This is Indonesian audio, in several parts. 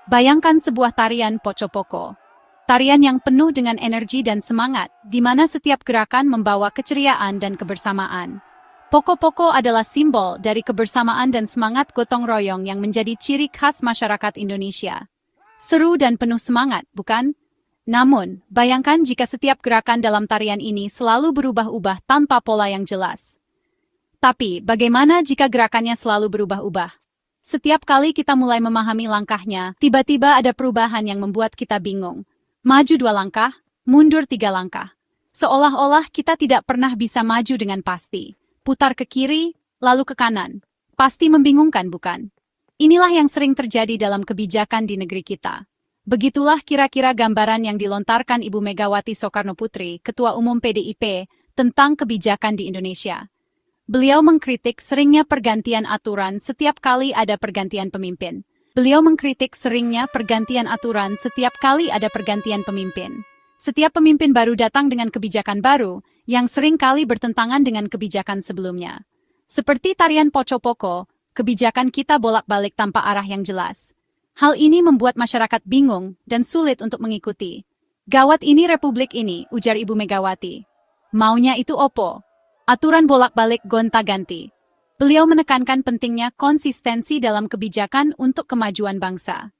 Bayangkan sebuah tarian Poco-Poco. Tarian yang penuh dengan energi dan semangat, di mana setiap gerakan membawa keceriaan dan kebersamaan. Poco-Poco adalah simbol dari kebersamaan dan semangat gotong royong yang menjadi ciri khas masyarakat Indonesia. Seru dan penuh semangat, bukan? Namun, bayangkan jika setiap gerakan dalam tarian ini selalu berubah-ubah tanpa pola yang jelas. Tapi, bagaimana jika gerakannya selalu berubah-ubah? Setiap kali kita mulai memahami langkahnya, tiba-tiba ada perubahan yang membuat kita bingung. Maju 2 langkah, mundur 3 langkah. Seolah-olah kita tidak pernah bisa maju dengan pasti. Putar ke kiri, lalu ke kanan. Pasti membingungkan, bukan? Inilah yang sering terjadi dalam kebijakan di negeri kita. Begitulah kira-kira gambaran yang dilontarkan Ibu Megawati Soekarnoputri, Ketua Umum PDIP, tentang kebijakan di Indonesia. Beliau mengkritik seringnya pergantian aturan setiap kali ada pergantian pemimpin. Setiap pemimpin baru datang dengan kebijakan baru, yang sering kali bertentangan dengan kebijakan sebelumnya. Seperti tarian Poco-Poco, kebijakan kita bolak-balik tanpa arah yang jelas. Hal ini membuat masyarakat bingung dan sulit untuk mengikuti. Gawat ini republik ini, ujar Ibu Megawati. Maunya itu opo? Aturan bolak-balik gonta-ganti. Beliau menekankan pentingnya konsistensi dalam kebijakan untuk kemajuan bangsa.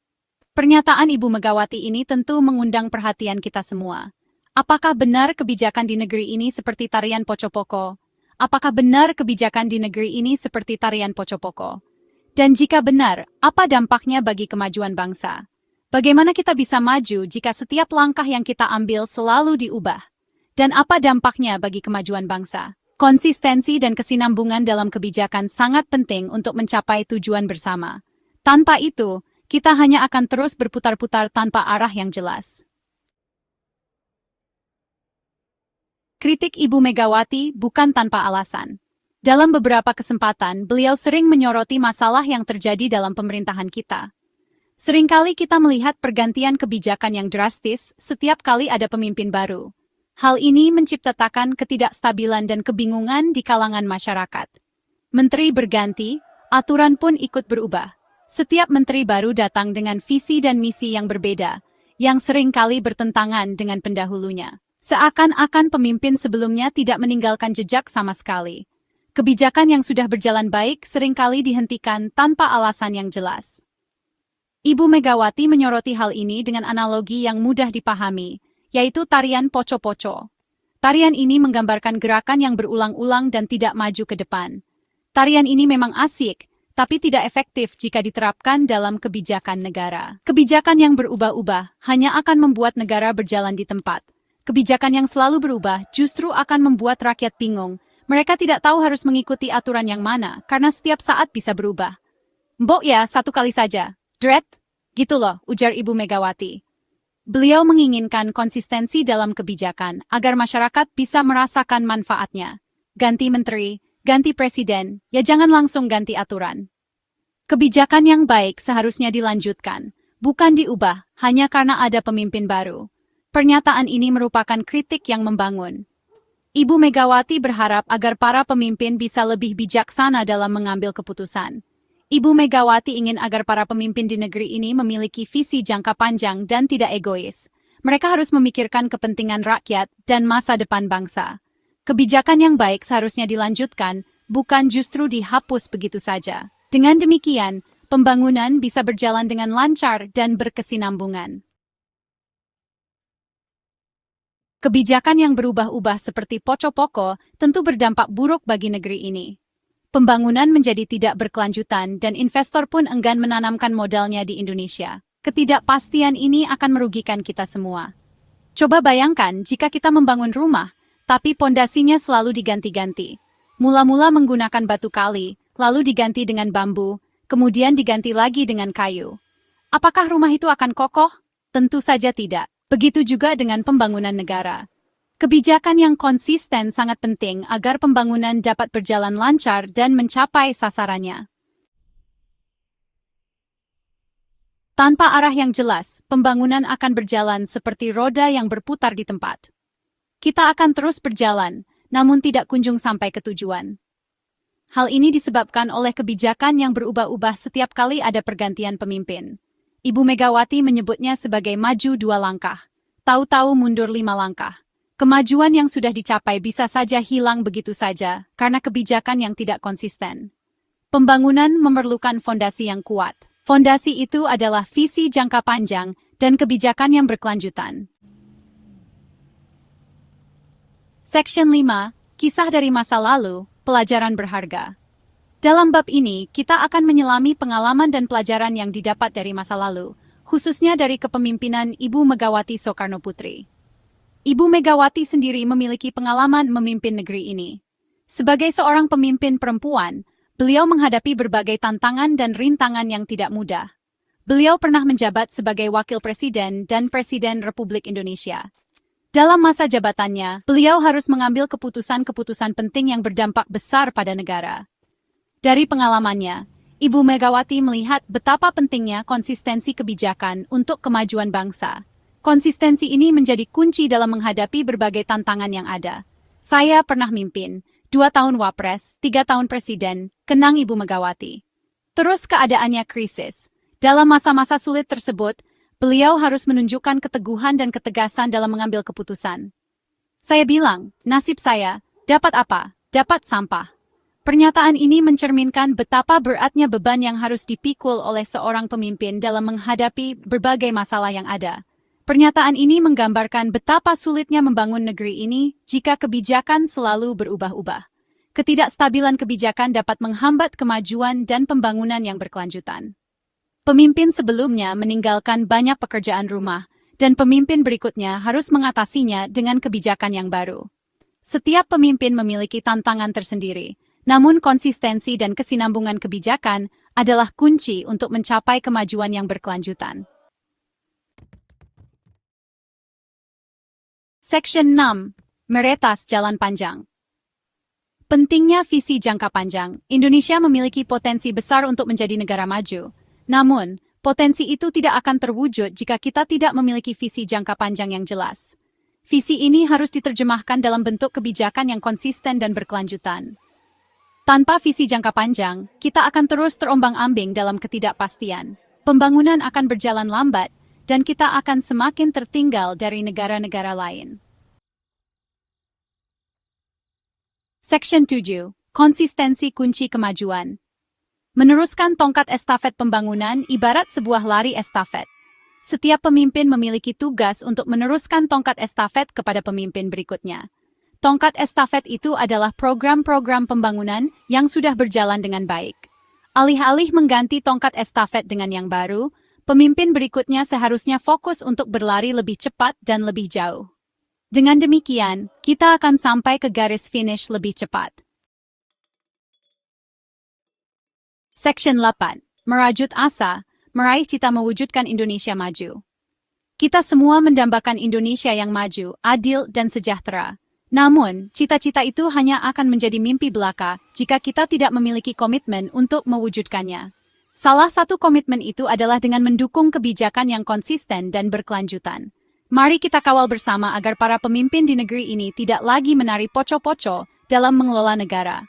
Pernyataan Ibu Megawati ini tentu mengundang perhatian kita semua. Apakah benar kebijakan di negeri ini seperti tarian Poco-Poco? Dan jika benar, apa dampaknya bagi kemajuan bangsa? Bagaimana kita bisa maju jika setiap langkah yang kita ambil selalu diubah? Dan apa dampaknya bagi kemajuan bangsa? Konsistensi dan kesinambungan dalam kebijakan sangat penting untuk mencapai tujuan bersama. Tanpa itu, kita hanya akan terus berputar-putar tanpa arah yang jelas. Kritik Ibu Megawati bukan tanpa alasan. Dalam beberapa kesempatan, beliau sering menyoroti masalah yang terjadi dalam pemerintahan kita. Seringkali kita melihat pergantian kebijakan yang drastis setiap kali ada pemimpin baru. Hal ini menciptakan ketidakstabilan dan kebingungan di kalangan masyarakat. Menteri berganti, aturan pun ikut berubah. Setiap menteri baru datang dengan visi dan misi yang berbeda, yang seringkali bertentangan dengan pendahulunya. Seakan-akan pemimpin sebelumnya tidak meninggalkan jejak sama sekali. Kebijakan yang sudah berjalan baik seringkali dihentikan tanpa alasan yang jelas. Ibu Megawati menyoroti hal ini dengan analogi yang mudah dipahami, yaitu tarian Poco-Poco. Tarian ini menggambarkan gerakan yang berulang-ulang dan tidak maju ke depan. Tarian ini memang asik, tapi tidak efektif jika diterapkan dalam kebijakan negara. Kebijakan yang berubah-ubah hanya akan membuat negara berjalan di tempat. Kebijakan yang selalu berubah justru akan membuat rakyat bingung. Mereka tidak tahu harus mengikuti aturan yang mana, karena setiap saat bisa berubah. Mbok ya, 1 kali saja. Dret? Gitu loh, ujar Ibu Megawati. Beliau menginginkan konsistensi dalam kebijakan agar masyarakat bisa merasakan manfaatnya. Ganti menteri, ganti presiden, ya jangan langsung ganti aturan. Kebijakan yang baik seharusnya dilanjutkan, bukan diubah hanya karena ada pemimpin baru. Pernyataan ini merupakan kritik yang membangun. Ibu Megawati berharap agar para pemimpin bisa lebih bijaksana dalam mengambil keputusan. Ibu Megawati ingin agar para pemimpin di negeri ini memiliki visi jangka panjang dan tidak egois. Mereka harus memikirkan kepentingan rakyat dan masa depan bangsa. Kebijakan yang baik seharusnya dilanjutkan, bukan justru dihapus begitu saja. Dengan demikian, pembangunan bisa berjalan dengan lancar dan berkesinambungan. Kebijakan yang berubah-ubah seperti Poco-Poco tentu berdampak buruk bagi negeri ini. Pembangunan menjadi tidak berkelanjutan dan investor pun enggan menanamkan modalnya di Indonesia. Ketidakpastian ini akan merugikan kita semua. Coba bayangkan jika kita membangun rumah, tapi pondasinya selalu diganti-ganti. Mula-mula menggunakan batu kali, lalu diganti dengan bambu, kemudian diganti lagi dengan kayu. Apakah rumah itu akan kokoh? Tentu saja tidak. Begitu juga dengan pembangunan negara. Kebijakan yang konsisten sangat penting agar pembangunan dapat berjalan lancar dan mencapai sasarannya. Tanpa arah yang jelas, pembangunan akan berjalan seperti roda yang berputar di tempat. Kita akan terus berjalan, namun tidak kunjung sampai ke tujuan. Hal ini disebabkan oleh kebijakan yang berubah-ubah setiap kali ada pergantian pemimpin. Ibu Megawati menyebutnya sebagai maju 2 langkah. Tahu-tahu mundur 5 langkah. Kemajuan yang sudah dicapai bisa saja hilang begitu saja karena kebijakan yang tidak konsisten. Pembangunan memerlukan fondasi yang kuat. Fondasi itu adalah visi jangka panjang dan kebijakan yang berkelanjutan. Section 5, Kisah dari Masa Lalu, Pelajaran Berharga. Dalam bab ini, kita akan menyelami pengalaman dan pelajaran yang didapat dari masa lalu, khususnya dari kepemimpinan Ibu Megawati Soekarnoputri. Ibu Megawati sendiri memiliki pengalaman memimpin negeri ini. Sebagai seorang pemimpin perempuan, beliau menghadapi berbagai tantangan dan rintangan yang tidak mudah. Beliau pernah menjabat sebagai Wakil Presiden dan Presiden Republik Indonesia. Dalam masa jabatannya, beliau harus mengambil keputusan-keputusan penting yang berdampak besar pada negara. Dari pengalamannya, Ibu Megawati melihat betapa pentingnya konsistensi kebijakan untuk kemajuan bangsa. Konsistensi ini menjadi kunci dalam menghadapi berbagai tantangan yang ada. Saya pernah mimpin, 2 tahun Wapres, 3 tahun Presiden, kenang Ibu Megawati. Terus keadaannya krisis. Dalam masa-masa sulit tersebut, beliau harus menunjukkan keteguhan dan ketegasan dalam mengambil keputusan. Saya bilang, nasib saya, dapat apa? Dapat sampah. Pernyataan ini mencerminkan betapa beratnya beban yang harus dipikul oleh seorang pemimpin dalam menghadapi berbagai masalah yang ada. Pernyataan ini menggambarkan betapa sulitnya membangun negeri ini jika kebijakan selalu berubah-ubah. Ketidakstabilan kebijakan dapat menghambat kemajuan dan pembangunan yang berkelanjutan. Pemimpin sebelumnya meninggalkan banyak pekerjaan rumah, dan pemimpin berikutnya harus mengatasinya dengan kebijakan yang baru. Setiap pemimpin memiliki tantangan tersendiri. Namun konsistensi dan kesinambungan kebijakan adalah kunci untuk mencapai kemajuan yang berkelanjutan. Section 6. Meretas Jalan Panjang. Pentingnya visi jangka panjang. Indonesia memiliki potensi besar untuk menjadi negara maju. Namun, potensi itu tidak akan terwujud jika kita tidak memiliki visi jangka panjang yang jelas. Visi ini harus diterjemahkan dalam bentuk kebijakan yang konsisten dan berkelanjutan. Tanpa visi jangka panjang, kita akan terus terombang-ambing dalam ketidakpastian. Pembangunan akan berjalan lambat, dan kita akan semakin tertinggal dari negara-negara lain. Section 7. Konsistensi kunci kemajuan. Meneruskan tongkat estafet pembangunan ibarat sebuah lari estafet. Setiap pemimpin memiliki tugas untuk meneruskan tongkat estafet kepada pemimpin berikutnya. Tongkat estafet itu adalah program-program pembangunan yang sudah berjalan dengan baik. Alih-alih mengganti tongkat estafet dengan yang baru, pemimpin berikutnya seharusnya fokus untuk berlari lebih cepat dan lebih jauh. Dengan demikian, kita akan sampai ke garis finish lebih cepat. Section 8. Merajut asa, meraih cita mewujudkan Indonesia maju. Kita semua mendambakan Indonesia yang maju, adil, dan sejahtera. Namun, cita-cita itu hanya akan menjadi mimpi belaka jika kita tidak memiliki komitmen untuk mewujudkannya. Salah satu komitmen itu adalah dengan mendukung kebijakan yang konsisten dan berkelanjutan. Mari kita kawal bersama agar para pemimpin di negeri ini tidak lagi menari poco-poco dalam mengelola negara.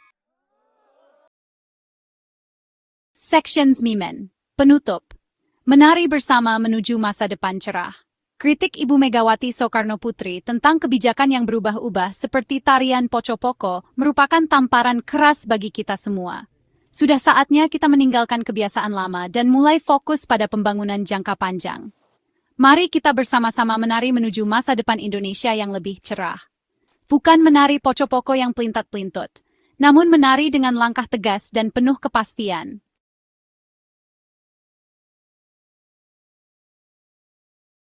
Sections Mimen. Penutup. Menari bersama menuju masa depan cerah. Kritik Ibu Megawati Soekarnoputri tentang kebijakan yang berubah-ubah seperti tarian poco-poco merupakan tamparan keras bagi kita semua. Sudah saatnya kita meninggalkan kebiasaan lama dan mulai fokus pada pembangunan jangka panjang. Mari kita bersama-sama menari menuju masa depan Indonesia yang lebih cerah. Bukan menari poco-poco yang pelintat-pelintut, namun menari dengan langkah tegas dan penuh kepastian.